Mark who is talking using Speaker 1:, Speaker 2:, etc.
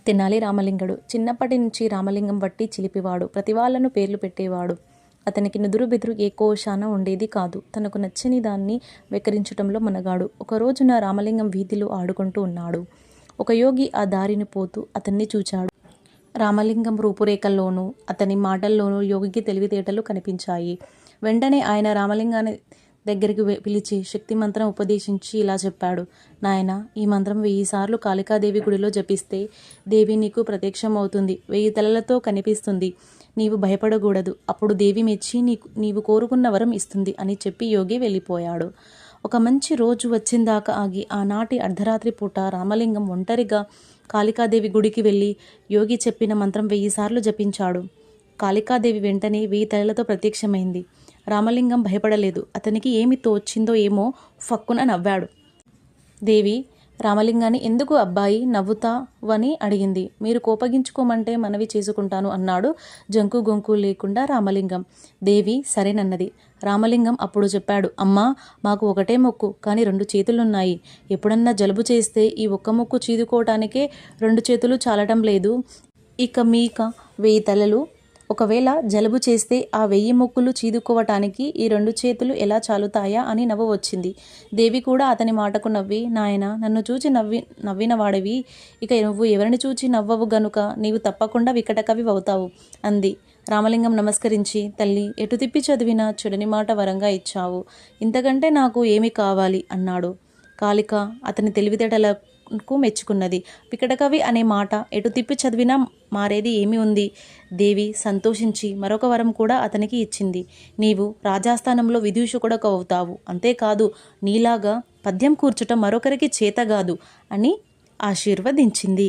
Speaker 1: తెనాలి రామలింగడు చిన్నప్పటి నుంచి రామలింగం వట్టి చిలిపివాడు. ప్రతి వాళ్ళను పేర్లు పెట్టేవాడు. అతనికి నుదురు బెదురు ఏ కోశాన ఉండేది కాదు. తనకు నచ్చని దాన్ని వెకరించటంలో మునగాడు. ఒక రోజున రామలింగం వీధిలో ఆడుకుంటూ ఉన్నాడు. ఒక యోగి ఆ దారిని పోతూ అతన్ని చూచాడు. రామలింగం రూపురేఖల్లోనూ అతని మాటల్లోనూ యోగికి తెలివితేటలు కనిపించాయి. వెంటనే ఆయన రామలింగాన్ని దగ్గరికి పిలిచి శక్తి మంత్రం ఉపదేశించి ఇలా చెప్పాడు. నాయన, ఈ మంత్రం 1000 సార్లు కాళికాదేవి గుడిలో జపిస్తే దేవి నీకు ప్రత్యక్షమవుతుంది. 1000 తలలతో కనిపిస్తుంది. నీవు భయపడకూడదు. అప్పుడు దేవి మెచ్చి నీవు కోరుకున్న వరం ఇస్తుంది అని చెప్పి యోగి వెళ్ళిపోయాడు. ఒక మంచి రోజు వచ్చిందాకా ఆగి ఆనాటి అర్ధరాత్రి పూట రామలింగం ఒంటరిగా కాళికాదేవి గుడికి వెళ్ళి యోగి చెప్పిన మంత్రం 1000 సార్లు జపించాడు. కాళికాదేవి వెంటనే 1000 తలలతో ప్రత్యక్షమైంది. రామలింగం భయపడలేదు. అతనికి ఏమి తోచిందో ఏమో ఫక్కున నవ్వాడు. దేవి రామలింగాన్ని ఎందుకు అబ్బాయి నవ్వుతావని అడిగింది. మీరు కోపగించుకోమంటే మనవి చేసుకుంటాను అన్నాడు జంకు గొంకు లేకుండా రామలింగం. దేవి సరేనన్నది. రామలింగం అప్పుడు చెప్పాడు. అమ్మా, మాకు ఒకటే మొక్కు, కానీ 2 చేతులున్నాయి. ఎప్పుడన్నా జలుబు చేస్తే ఈ ఒక్క మొక్కు చీదుకోవటానికే 2 చేతులు చాలటం లేదు. ఇక మీక 1000 తలలు. ఒకవేళ జలుబు చేస్తే ఆ 1000 మొక్కులు చీదుకోవటానికి ఈ 2 చేతులు ఎలా చాలుతాయా అని నవ్వు వచ్చింది. దేవి కూడా అతని మాటకు నవ్వి, నాయన, నన్ను చూచి నవ్వినవాడివి. ఇక నువ్వు ఎవరిని చూచి నవ్వవు గనుక నీవు తప్పకుండా వికటకవి అవుతావు అంది. రామలింగం నమస్కరించి, తల్లి, ఎటు తిప్పి చదివినా చెడని మాట వరంగా ఇచ్చావు. ఇంతకంటే నాకు ఏమి కావాలి అన్నాడు. కాళిక అతని తెలివితేటలకు మెచ్చుకున్నది. వికటకవి అనే మాట ఎటు తిప్పి చదివినా మారేది ఏమి ఉంది? దేవి సంతోషించి మరొక వరం కూడా అతనికి ఇచ్చింది. నీవు రాజాస్థానంలో విదూషకుడకు అవుతావు. అంతేకాదు, నీలాగా పద్యం కూర్చుట మరొకరికి చేతగాదు అని ఆశీర్వదించింది.